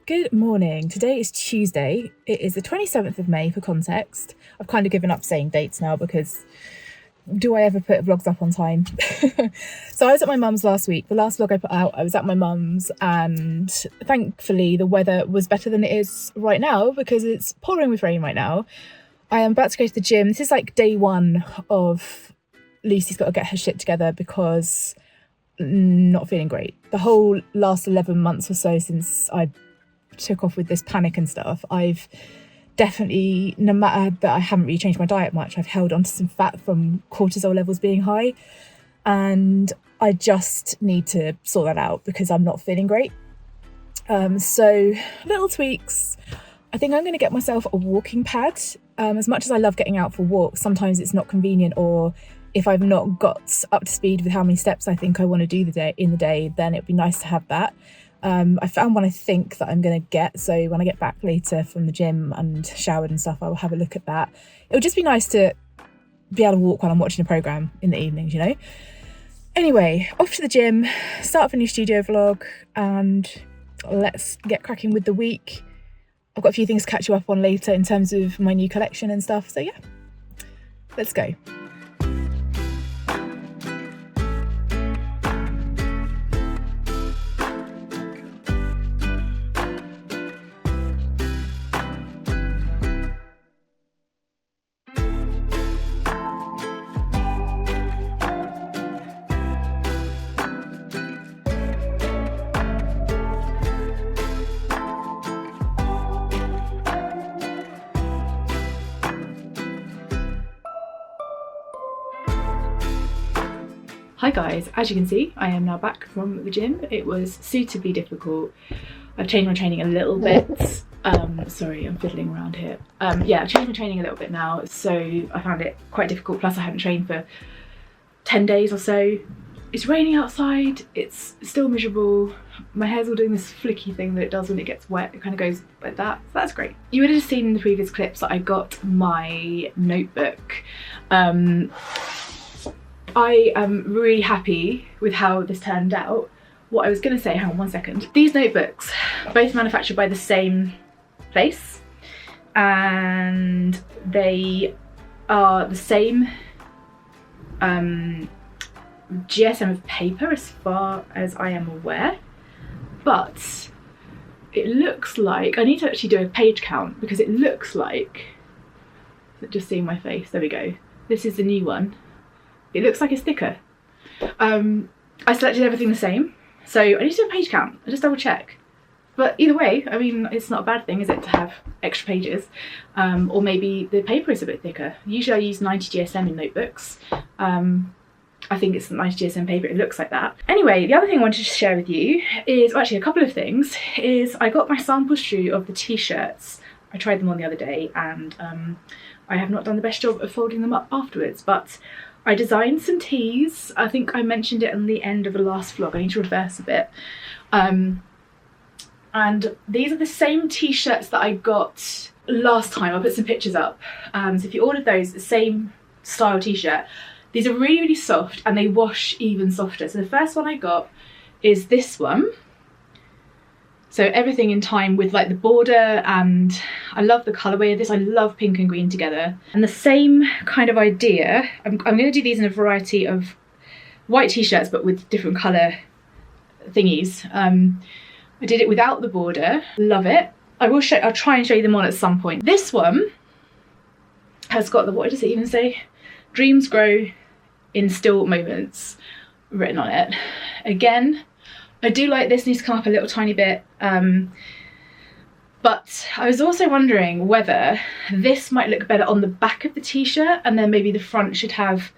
Good morning. Today is Tuesday. It is the 27th of May for context. I've kind of given up saying dates now because do I ever put vlogs up on time? So I was at my mum's last week. The last vlog I put out, I was at my mum's, and thankfully the weather was better than it is right now because it's pouring with rain right now. I am about to go to the gym. This is like day one of Lucy's got to get her shit together because not feeling great. The whole last 11 months or so since I took off with this panic and stuff, I've definitely, no matter that I haven't really changed my diet much, I've held on to some fat from cortisol levels being high, and I just need to sort that out because I'm not feeling great. So little tweaks. I think I'm going to get myself a walking pad. As much as I love getting out for walks, sometimes it's not convenient, or if I've not got up to speed with how many steps I think I want to do in the day, then it'd be nice to have that. I found one I think that I'm going to get, so when I get back later from the gym and showered and stuff, I will have a look at that. It would just be nice to be able to walk while I'm watching a programme in the evenings, you know? Anyway, off to the gym, start off a new studio vlog, and let's get cracking with the week. I've got a few things to catch you up on later in terms of my new collection and stuff, so yeah, let's go. Hi guys, as you can see, I am now back from the gym. It was suitably difficult. I've changed my training a little bit. Sorry, I'm fiddling around here. Yeah, I've changed my training a little bit now, so I found it quite difficult. Plus I haven't trained for 10 days or so. It's raining outside, it's still miserable. My hair's all doing this flicky thing that it does when it gets wet. It kind of goes like that, so that's great. You would have seen in the previous clips that I got my notebook. I am really happy with how this turned out. What I was going to say, hang on one second. These notebooks, both manufactured by the same place, and they are the same GSM of paper as far as I am aware, but it looks like, I need to actually do a page count because it looks like, just seeing my face, there we go. This is the new one. It looks like it's thicker. I selected everything the same, so I need to do a page count. I just double check. But either way, I mean, it's not a bad thing, is it, to have extra pages? Or maybe the paper is a bit thicker. Usually I use 90 GSM in notebooks. I think it's 90 GSM paper, it looks like that. Anyway, the other thing I wanted to share with you is, well, actually a couple of things, is I got my sample strew of the t-shirts. I tried them on the other day, and I have not done the best job of folding them up afterwards, but I designed some tees. I think I mentioned it on the end of the last vlog. I need to reverse a bit. And these are the same t-shirts that I got last time. I'll put some pictures up. So if you ordered those, the same style t-shirt, these are really, really soft and they wash even softer. So the first one I got is this one. So everything in time with like the border, and I love the colourway of this. I love pink and green together. And the same kind of idea, I'm going to do these in a variety of white t-shirts but with different colour thingies. I did it without the border, love it. I'll try and show you them on at some point. This one has got the, what does it even say? Dreams grow in still moments written on it. Again, I do like this, needs to come up a little tiny bit, but I was also wondering whether this might look better on the back of the t-shirt, and then maybe the front should have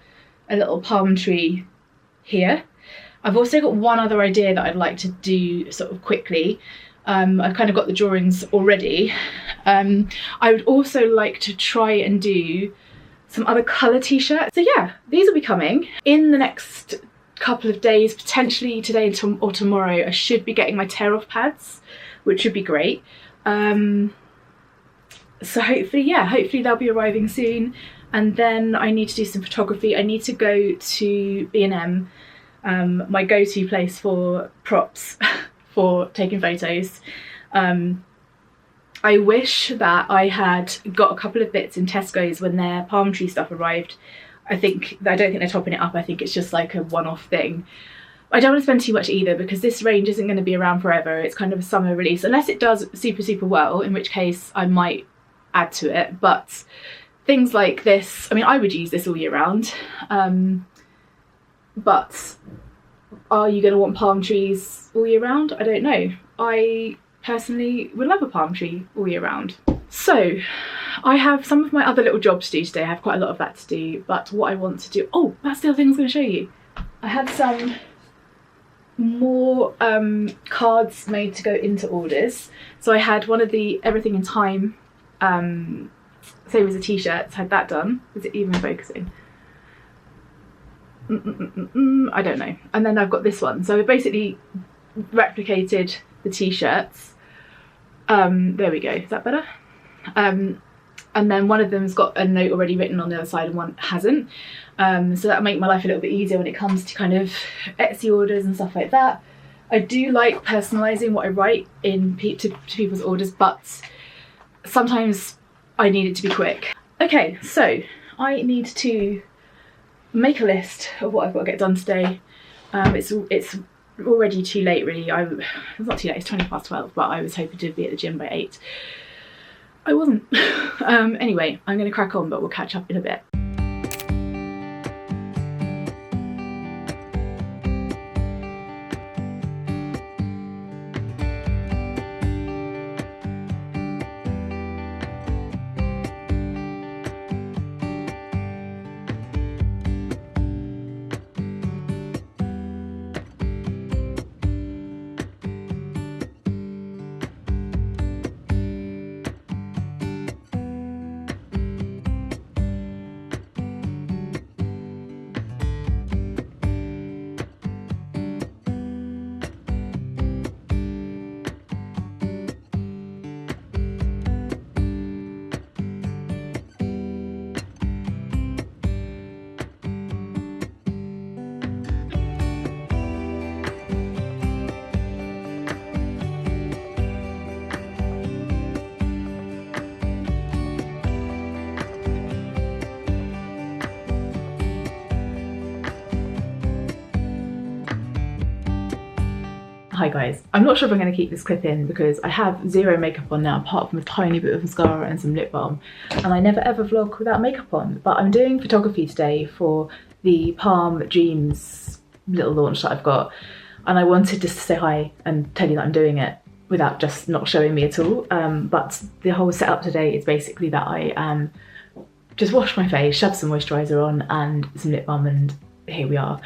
a little palm tree here. I've also got one other idea that I'd like to do sort of quickly. I've kind of got the drawings already. I would also like to try and do some other colour t-shirts. So yeah, these will be coming in the next couple of days, potentially today or tomorrow. I should be getting my tear off pads, which should be great. So hopefully, yeah, hopefully they'll be arriving soon. And then I need to do some photography. I need to go to B&M, my go-to place for props for taking photos. I wish that I had got a couple of bits in Tesco's when their palm tree stuff arrived. I don't think they're topping it up. I think it's just like a one-off thing. I don't want to spend too much either, because this range isn't going to be around forever. It's kind of a summer release, unless it does super well, in which case I might add to it. But things like this, I mean, I would use this all year round. But are you going to want palm trees all year round? I don't know. I personally would love a palm tree all year round. So I have some of my other little jobs to do today. I have quite a lot of that to do, but what I want to do, oh, that's the other thing I was going to show you. I had some more cards made to go into orders. So I had one of the Everything in Time, same as the t-shirts, had that done. Is it even focusing? I don't know. And then I've got this one. So I basically replicated the t-shirts. There we go. Is that better? And then one of them's got a note already written on the other side and one hasn't. So that'll make my life a little bit easier when it comes to kind of Etsy orders and stuff like that. I do like personalising what I write in to people's orders, but sometimes I need it to be quick. Okay, so I need to make a list of what I've got to get done today. It's already too late really. It's not too late, it's 12:20, but I was hoping to be at the gym by 8. I wasn't. Anyway, I'm going to crack on, but we'll catch up in a bit. Hi guys, I'm not sure if I'm going to keep this clip in because I have zero makeup on now apart from a tiny bit of mascara and some lip balm, and I never ever vlog without makeup on. But I'm doing photography today for the Palm Dreams little launch that I've got, and I wanted just to say hi and tell you that I'm doing it without just not showing me at all. But the whole setup today is basically that I just washed my face, shoved some moisturiser on and some lip balm, and here we are.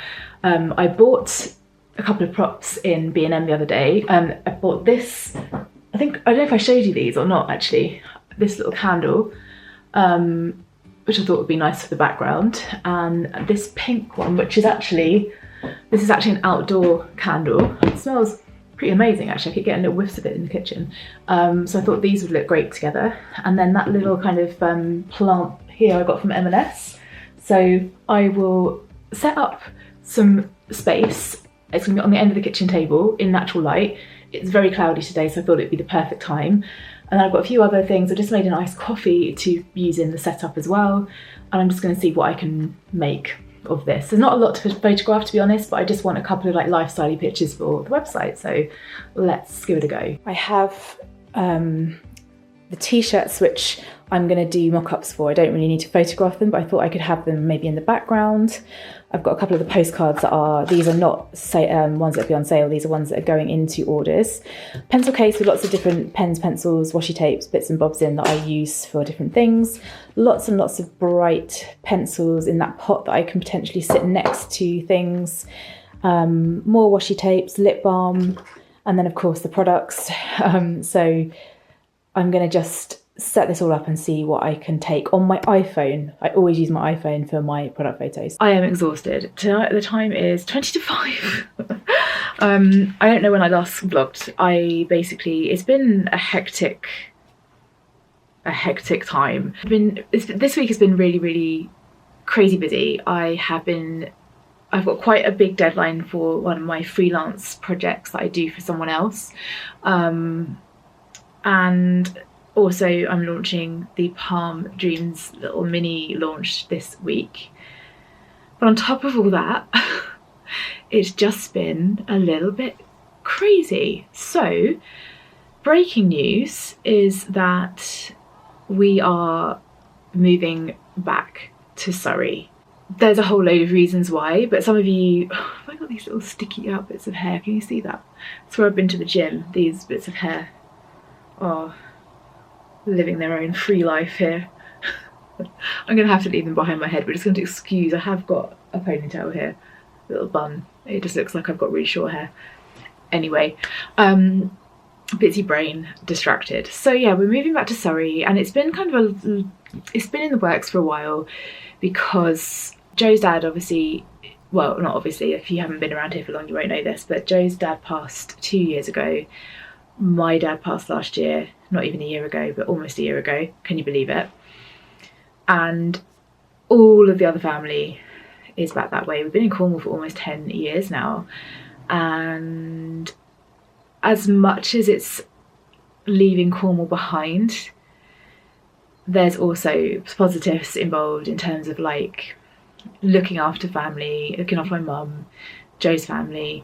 I bought a couple of props in B&M the other day. I bought this, I don't know if I showed you these or not actually, this little candle, which I thought would be nice for the background, and this pink one, which is actually, this is actually an outdoor candle. It smells pretty amazing actually, I keep getting little whiffs of it in the kitchen. So I thought these would look great together. And then that little kind of plant here I got from M&S. So I will set up some space. It's going to be on the end of the kitchen table in natural light. It's very cloudy today, so I thought it'd be the perfect time. And I've got a few other things. I just made an iced coffee to use in the setup as well. And I'm just going to see what I can make of this. There's not a lot to photograph, to be honest, but I just want a couple of like lifestyle-y pictures for the website. So let's give it a go. I have the t-shirts, which I'm going to do mock-ups for. I don't really need to photograph them, but I thought I could have them maybe in the background. I've got a couple of the postcards that are, these are not ones that will be on sale, these are ones that are going into orders. Pencil case with lots of different pens, pencils, washi tapes, bits and bobs in that I use for different things. Lots and lots of bright pencils in that pot that I can potentially sit next to things. More washi tapes, lip balm, and then of course the products. So I'm going to just set this all up and see what I can take on my iPhone. I always use my iPhone for my product photos. I am exhausted. Tonight the time is 20 to 5. I don't know when I last vlogged. It's been a hectic time. This week has been really, really crazy busy. I've got quite a big deadline for one of my freelance projects that I do for someone else. And also I'm launching the Palm Dreams little mini launch this week. But on top of all that, it's just been a little bit crazy. So, breaking news is that we are moving back to Surrey. There's a whole load of reasons why, but some of you, oh, have I got these little sticky out bits of hair? Can you see that? That's where I've been to the gym, these bits of hair are living their own free life here. I'm gonna have to leave them behind my head. We're just going to excuse, I have got a ponytail here, a little bun. It just looks like I've got really short hair. Anyway, busy brain, distracted. So yeah, we're moving back to Surrey, and it's been kind of it's been in the works for a while, because Joe's dad obviously, well, not obviously, if you haven't been around here for long you won't know this, but Joe's dad passed 2 years ago. My dad passed last year, not even a year ago, but almost a year ago. Can you believe it? And all of the other family is back that way. We've been in Cornwall for almost 10 years now, and as much as it's leaving Cornwall behind, there's also positives involved in terms of like looking after family, looking after my mum, Joe's family,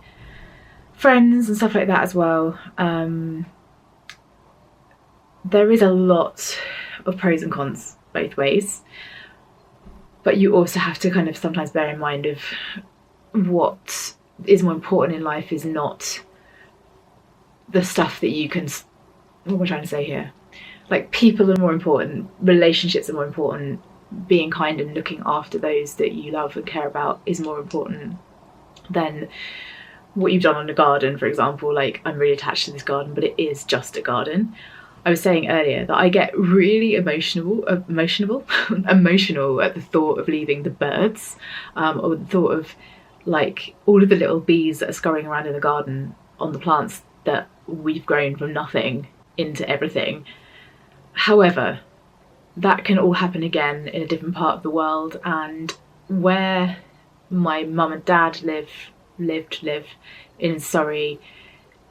friends and stuff like that as well. There is a lot of pros and cons both ways, but you also have to kind of sometimes bear in mind of what is more important in life is not the stuff that you can, what am I trying to say here? Like, people are more important, relationships are more important, being kind and looking after those that you love and care about is more important than what you've done on the garden, for example. Like, I'm really attached to this garden, but it is just a garden. I was saying earlier that I get really emotional at the thought of leaving the birds, or the thought of like all of the little bees that are scurrying around in the garden on the plants that we've grown from nothing into everything. However, that can all happen again in a different part of the world, and where my mum and dad live in Surrey,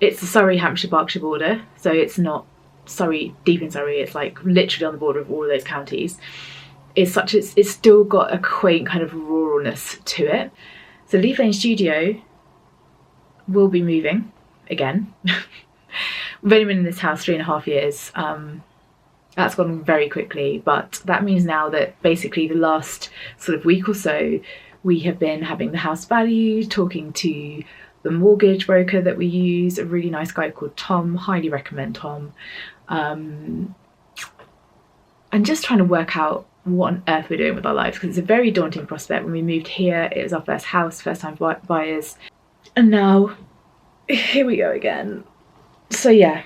it's the Surrey, Hampshire, Berkshire border, so it's not Surrey, deep in Surrey, it's like literally on the border of all of those counties. It's still got a quaint kind of ruralness to it. So Leaf Lane Studio will be moving again. We've only been in this house 3.5 years. That's gone very quickly, but that means now that basically the last sort of week or so we have been having the house valued, talking to the mortgage broker that we use, a really nice guy called Tom, highly recommend Tom, and just trying to work out what on earth we're doing with our lives, because it's a very daunting prospect. When we moved here, it was our first house, first time buyers, and now here we go again. So yeah,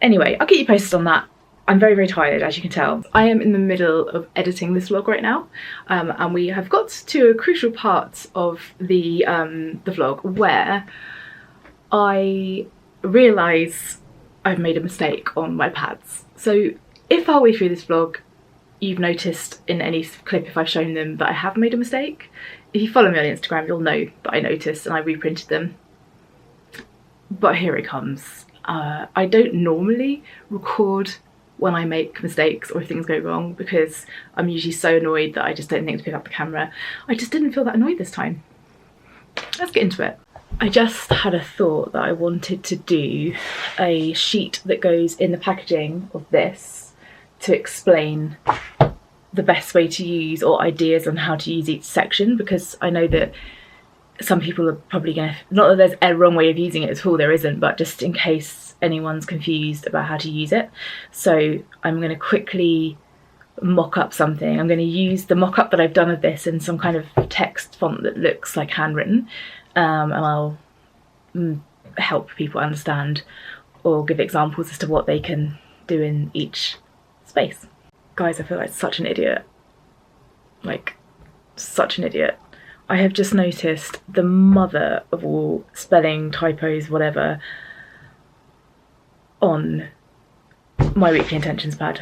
anyway, I'll keep you posted on that. I'm very, very tired, as you can tell. I am in the middle of editing this vlog right now, and we have got to a crucial part of the vlog where I realise I've made a mistake on my pads. So if halfway through this vlog you've noticed in any clip, if I've shown them, that I have made a mistake, if you follow me on Instagram you'll know that I noticed and I reprinted them. But here it comes. I don't normally record when I make mistakes or if things go wrong, because I'm usually so annoyed that I just don't think to pick up the camera. I just didn't feel that annoyed this time. Let's get into it. I just had a thought that I wanted to do a sheet that goes in the packaging of this to explain the best way to use, or ideas on how to use each section, because I know that some people are probably gonna, not that there's a wrong way of using it at all, there isn't, but just in case anyone's confused about how to use it. So I'm going to quickly mock up something. I'm going to use the mock-up that I've done of this in some kind of text font that looks like handwritten, and I'll help people understand or give examples as to what they can do in each space. Guys, I feel like such an idiot. Like, such an idiot. I have just noticed the mother of all spelling, typos, whatever, on my weekly intentions pad.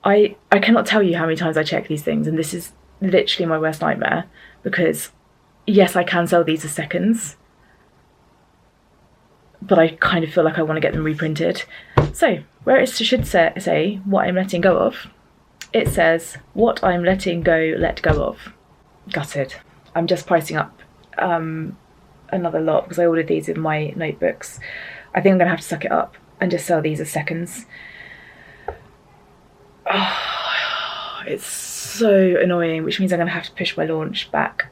I cannot tell you how many times I check these things, and this is literally my worst nightmare, because yes, I can sell these as seconds, but I kind of feel like I want to get them reprinted. So where it should say what I'm letting go of, it says what I'm letting go, let go of. Gutted. I'm just pricing up another lot because I ordered these in my notebooks. I think I'm gonna have to suck it up and just sell these as seconds. Oh, it's so annoying, which means I'm gonna have to push my launch back,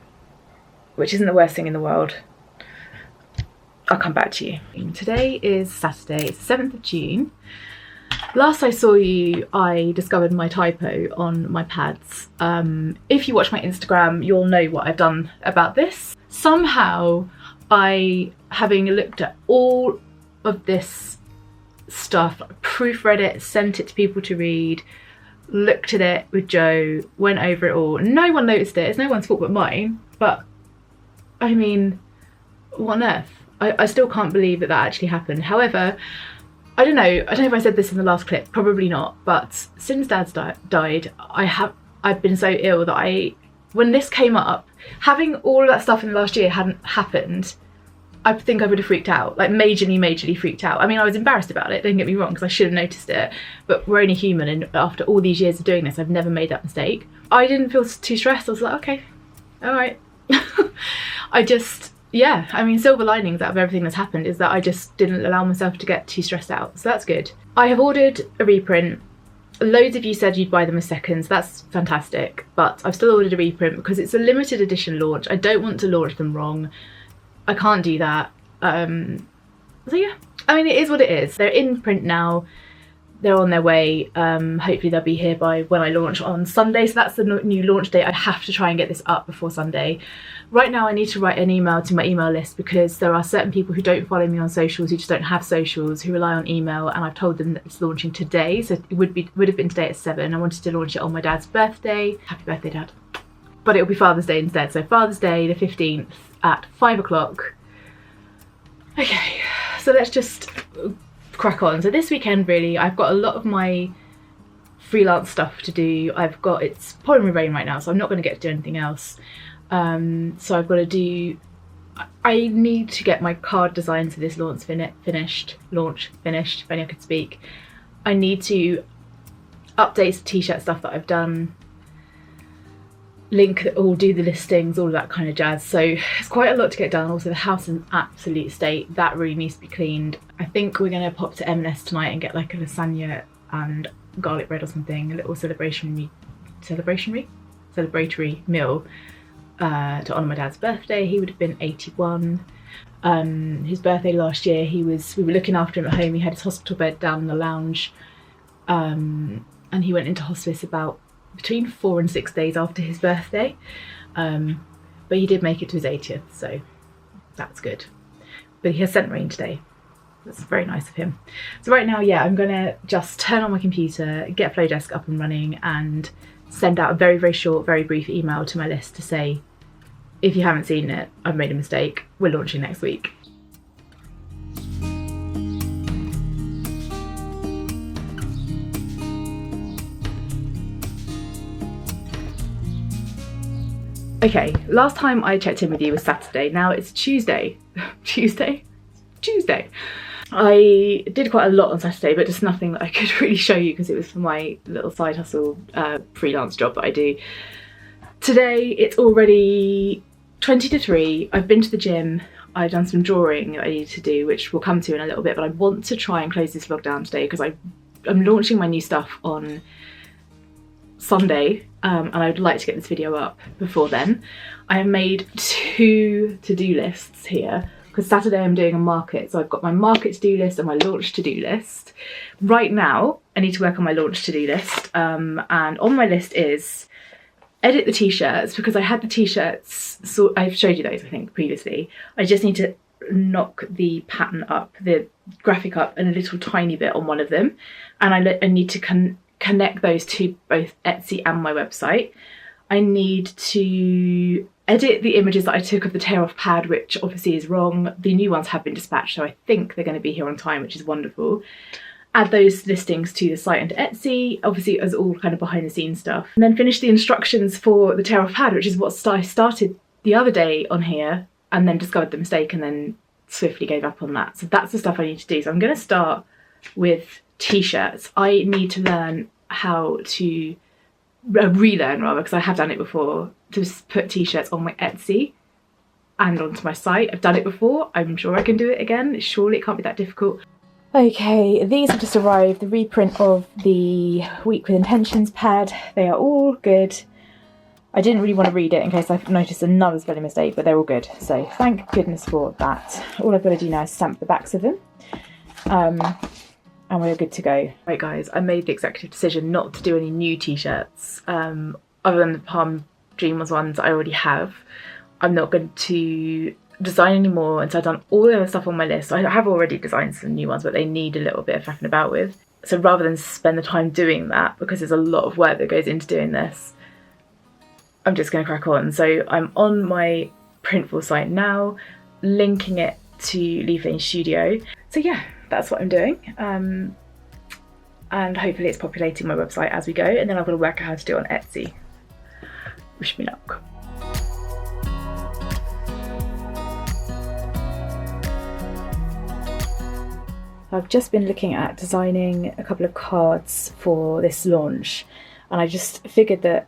which isn't the worst thing in the world. I'll come back to you. Today is Saturday, it's the 7th of June. Last I saw you, I discovered my typo on my pads. If you watch my Instagram, you'll know what I've done about this. Somehow, having looked at all of this stuff, proofread it, sent it to people to read, looked at it with Joe, went over it all. No one noticed it, it's no one's fault but mine, but I mean, what on earth? I still can't believe that actually happened. However, I don't know if I said this in the last clip, probably not, but since Dad's died, I've been so ill that when this came up, having all of that stuff in the last year hadn't happened, I think I would have freaked out, like majorly freaked out. I mean, I was embarrassed about it, don't get me wrong, because I should have noticed it, but we're only human, and after all these years of doing this, I've never made that mistake. I didn't feel too stressed. I was like, okay, all right. Yeah, I mean, silver linings out of everything that's happened is that I just didn't allow myself to get too stressed out, so that's good. I have ordered a reprint. Loads of you said you'd buy them as seconds, that's fantastic, but I've still ordered a reprint because it's a limited edition launch. I don't want to launch them wrong. I can't do that. So yeah, I mean, it is what it is. They're in print now. They're on their way. Hopefully they'll be here by when I launch on Sunday, so that's the new launch date. I have to try and get this up before Sunday. Right now I need to write an email to my email list because there are certain people who don't follow me on socials, who just don't have socials, who rely on email, and I've told them that it's launching today, so it would have been today at 7. I wanted to launch it on my dad's birthday. Happy birthday, Dad. But it'll be Father's Day instead, so Father's Day the 15th at 5 o'clock. Okay, so let's just crack on. So this weekend, really, I've got a lot of my freelance stuff to do. It's pouring with rain right now, so I'm not going to get to do anything else. So I've got to do, I need to get my card designs for this launch finished, if only I could speak. I need to update the t-shirt stuff that I've done, link all, do the listings, all of that kind of jazz. So it's quite a lot to get done. Also the house is in absolute state, that really needs to be cleaned. I think we're going to pop to M&S tonight and get like a lasagna and garlic bread or something, a little celebratory meal to honour my dad's birthday. He would have been 81. His birthday last year, we were looking after him at home. He had his hospital bed down in the lounge, and he went into hospice about between 4 and 6 days after his birthday, but he did make it to his 80th, so that's good. But he has sent rain today. That's very nice of him. So right now, yeah, I'm gonna just turn on my computer, get Flowdesk up and running, and send out a very, very short, very brief email to my list to say, if you haven't seen it, I've made a mistake, we're launching next week. Okay, last time I checked in with you was Saturday, now it's Tuesday. Tuesday. I did quite a lot on Saturday, but just nothing that I could really show you because it was for my little side hustle freelance job that I do. Today it's already 20 to 3. I've been to the gym. I've done some drawing that I need to do, which we'll come to in a little bit, but I want to try and close this vlog down today because I'm launching my new stuff on Sunday, and I would like to get this video up before then. I have made 2 to-do lists here because Saturday I'm doing a market, so I've got my market to-do list and my launch to-do list. Right now I need to work on my launch to-do list, and on my list is edit the t-shirts because I had the t-shirts, so I've showed you those I think previously. I just need to knock the pattern up, the graphic up, and a little tiny bit on one of them, and I need to connect those to both Etsy and my website. I need to edit the images that I took of the tear off pad, which obviously is wrong. The new ones have been dispatched, so I think they're going to be here on time, which is wonderful. Add those listings to the site and to Etsy, obviously as all kind of behind the scenes stuff. And then finish the instructions for the tear off pad, which is what I started the other day on here and then discovered the mistake and then swiftly gave up on that. So that's the stuff I need to do. So I'm going to start with t-shirts. I need to learn how to relearn rather, because I have done it before, to put t-shirts on my Etsy and onto my site. I've done it before. I'm sure I can do it again. Surely it can't be that difficult. Okay, these have just arrived, the reprint of the Week with Intentions pad. They are all good. I didn't really want to read it in case I've noticed another spelling mistake, but they're all good. So thank goodness for that. All I've got to do now is stamp the backs of them. And we're good to go. Right guys, I made the executive decision not to do any new t-shirts, other than the Palm Dreamers ones I already have. I'm not going to design anymore, and so I've done all the other stuff on my list. I have already designed some new ones, but they need a little bit of faffing about with. So rather than spend the time doing that, because there's a lot of work that goes into doing this, I'm just going to crack on. So I'm on my Printful site now, linking it to Leaf Lane Studio. So yeah, that's what I'm doing. And hopefully it's populating my website as we go, and then I've got to work out how to do it on Etsy. Wish me luck. I've just been looking at designing a couple of cards for this launch, and I just figured that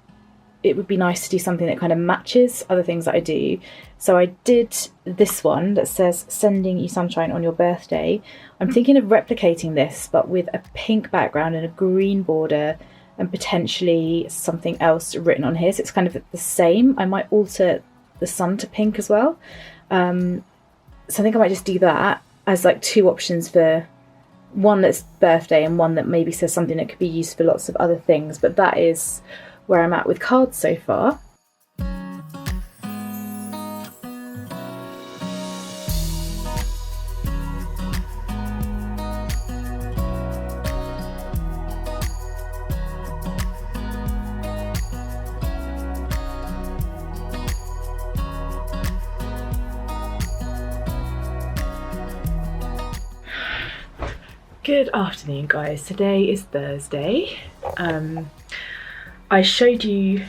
it would be nice to do something that kind of matches other things that I do. So I did this one that says "Sending you sunshine on your birthday." I'm thinking of replicating this, but with a pink background and a green border, and potentially something else written on here, so it's kind of the same. I might alter the sun to pink as well. So I think I might just do that as like two options, for one that's birthday and one that maybe says something that could be used for lots of other things. But that is where I'm at with cards so far. Good afternoon guys, today is Thursday. I showed you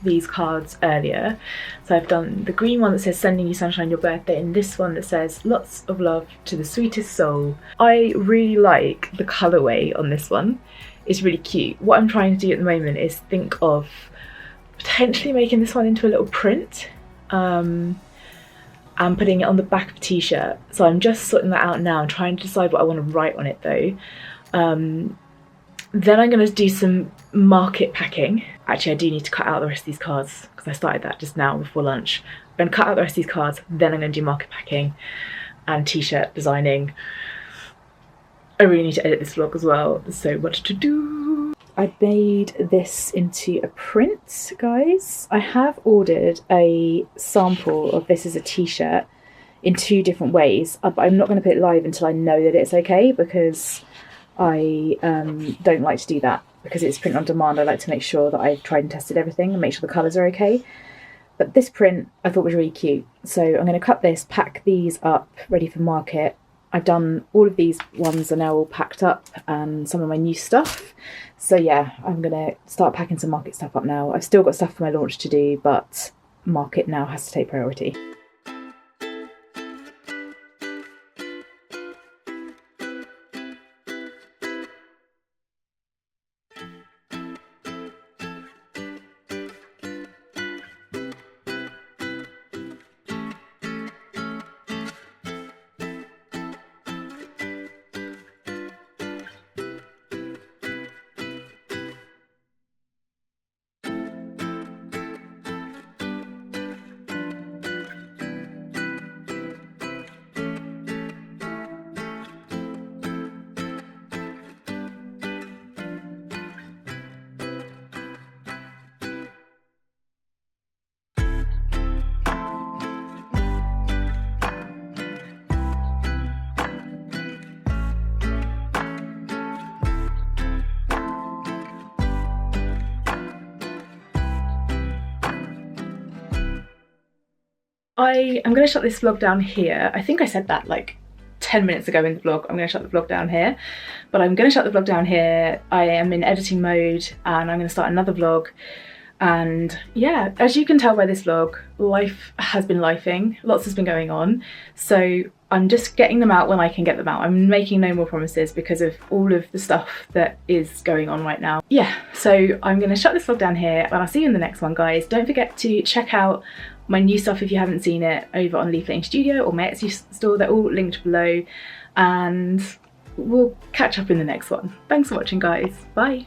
these cards earlier. So I've done the green one that says "Sending you sunshine your birthday," and this one that says "Lots of love to the sweetest soul." I really like the colourway on this one. It's really cute. What I'm trying to do at the moment is think of potentially making this one into a little print. And putting it on the back of a t-shirt. So I'm just sorting that out now and trying to decide what I want to write on it though. Then I'm going to do some market packing. Actually, I do need to cut out the rest of these cards because I started that just now before lunch. I'm going to cut out the rest of these cards, then I'm going to do market packing and t-shirt designing. I really need to edit this vlog as well. There's so much to do. I made this into a print, guys. I have ordered a sample of this as a t-shirt in two different ways, but I'm not going to put it live until I know that it's okay, because I don't like to do that because it's print on demand. I like to make sure that I've tried and tested everything and make sure the colours are okay. But this print I thought was really cute, so I'm going to cut this, pack these up, ready for market. I've done all of these ones are now all packed up, and some of my new stuff. So yeah, I'm going to start packing some market stuff up now. I've still got stuff for my launch to do, but market now has to take priority. I am going to shut this vlog down here. I think I said that like 10 minutes ago in the vlog. I'm going to shut the vlog down here, but I'm going to shut the vlog down here. I am in editing mode and I'm going to start another vlog. And yeah, as you can tell by this vlog, life has been lifing, lots has been going on, so I'm just getting them out when I can get them out. I'm making no more promises because of all of the stuff that is going on right now. Yeah, so I'm going to shut this vlog down here, and I'll see you in the next one, guys. Don't forget to check out my new stuff if you haven't seen it over on Leafleting Studio or my Etsy store. They're all linked below, and we'll catch up in the next one. Thanks for watching, guys. Bye.